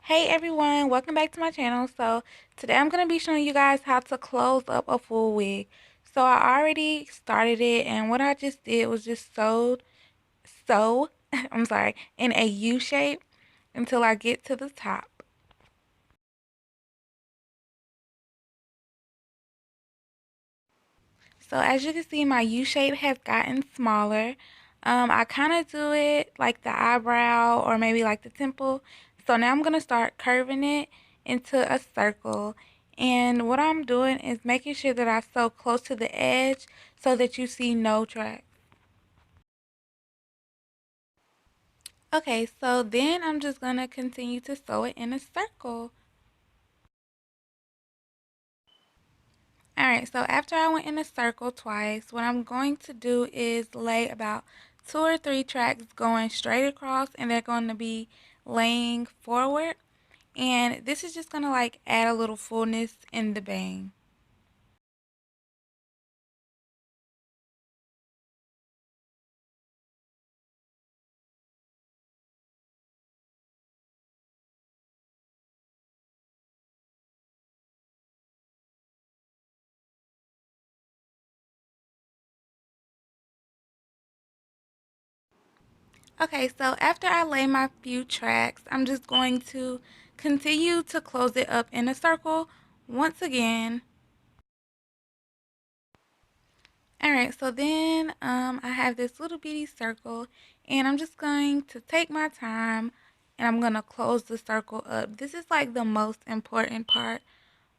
Hey everyone, welcome back to my channel. So today I'm going to be showing you guys how to close up a full wig. So I already started it, and what I just did was just sew I'm sorry, in a U shape until I get to the top. So as you can see, my U shape has gotten smaller. I kind of do it like the eyebrow or maybe like the temple. So now I'm going to start curving it into a circle. And what I'm doing is making sure that I sew close to the edge so that you see no track. Okay, so then I'm just going to continue to sew it in a circle. Alright, so after I went in a circle twice, what I'm going to do is lay about 2 or 3 tracks going straight across, and they're going to be laying forward. And this is just going to like add a little fullness in the bang. Okay, so after I lay my few tracks, I'm just going to continue to close it up in a circle once again. Alright, so then I have this little bitty circle, and I'm just going to take my time and I'm going to close the circle up. This is like the most important part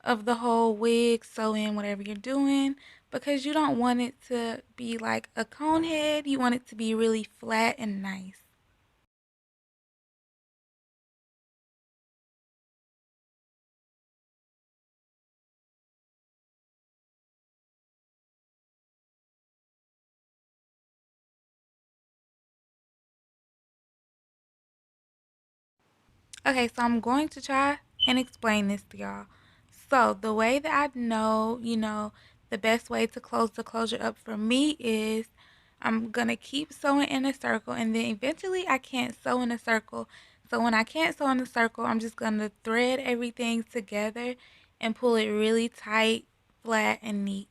of the whole wig sewing, whatever you're doing, because you don't want it to be like a cone head. You want it to be really flat and nice. Okay, so I'm going to try and explain this to y'all. So the way that I know, the best way to close the closure up for me is I'm going to keep sewing in a circle, and then eventually I can't sew in a circle. So when I can't sew in a circle, I'm just going to thread everything together and pull it really tight, flat, and neat.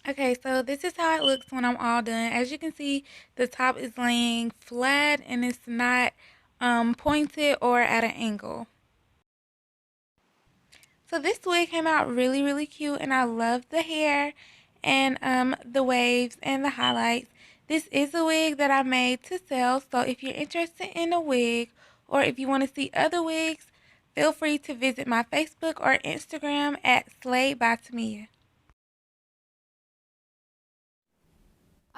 Okay, so this is how it looks when I'm all done. As you can see, the top is laying flat and it's not pointed or at an angle. So this wig came out really, really cute, and I love the hair and the waves and the highlights. This is a wig that I made to sell, so if you're interested in a wig or if you want to see other wigs, feel free to visit my Facebook or Instagram at Slay by Tamia.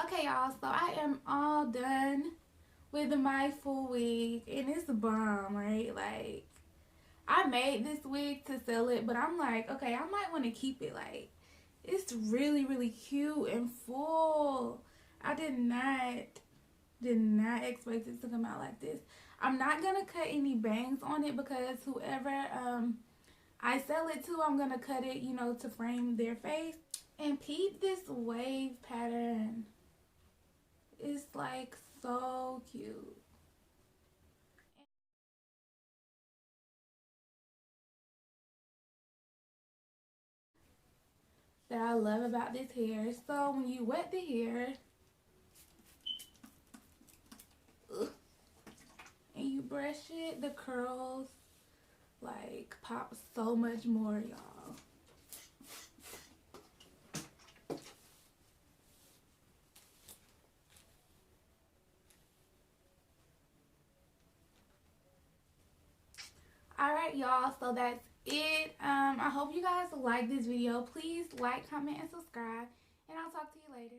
Okay, y'all, so I am all done with my full wig, and it's a bomb, right? Like, I made this wig to sell it, but I'm like, okay, I might want to keep it. Like, it's really, really cute and full. I did not expect it to come out like this. I'm not gonna cut any bangs on it because whoever I sell it to, I'm gonna cut it, to frame their face. And peep this wave pattern. It's like so cute. That I love about this hair. So when you wet the hair, and you brush it, the curls like pop so much more, y'all. Alright, y'all, so that's it. I hope you guys like this video. Please like, comment, and subscribe, and I'll talk to you later.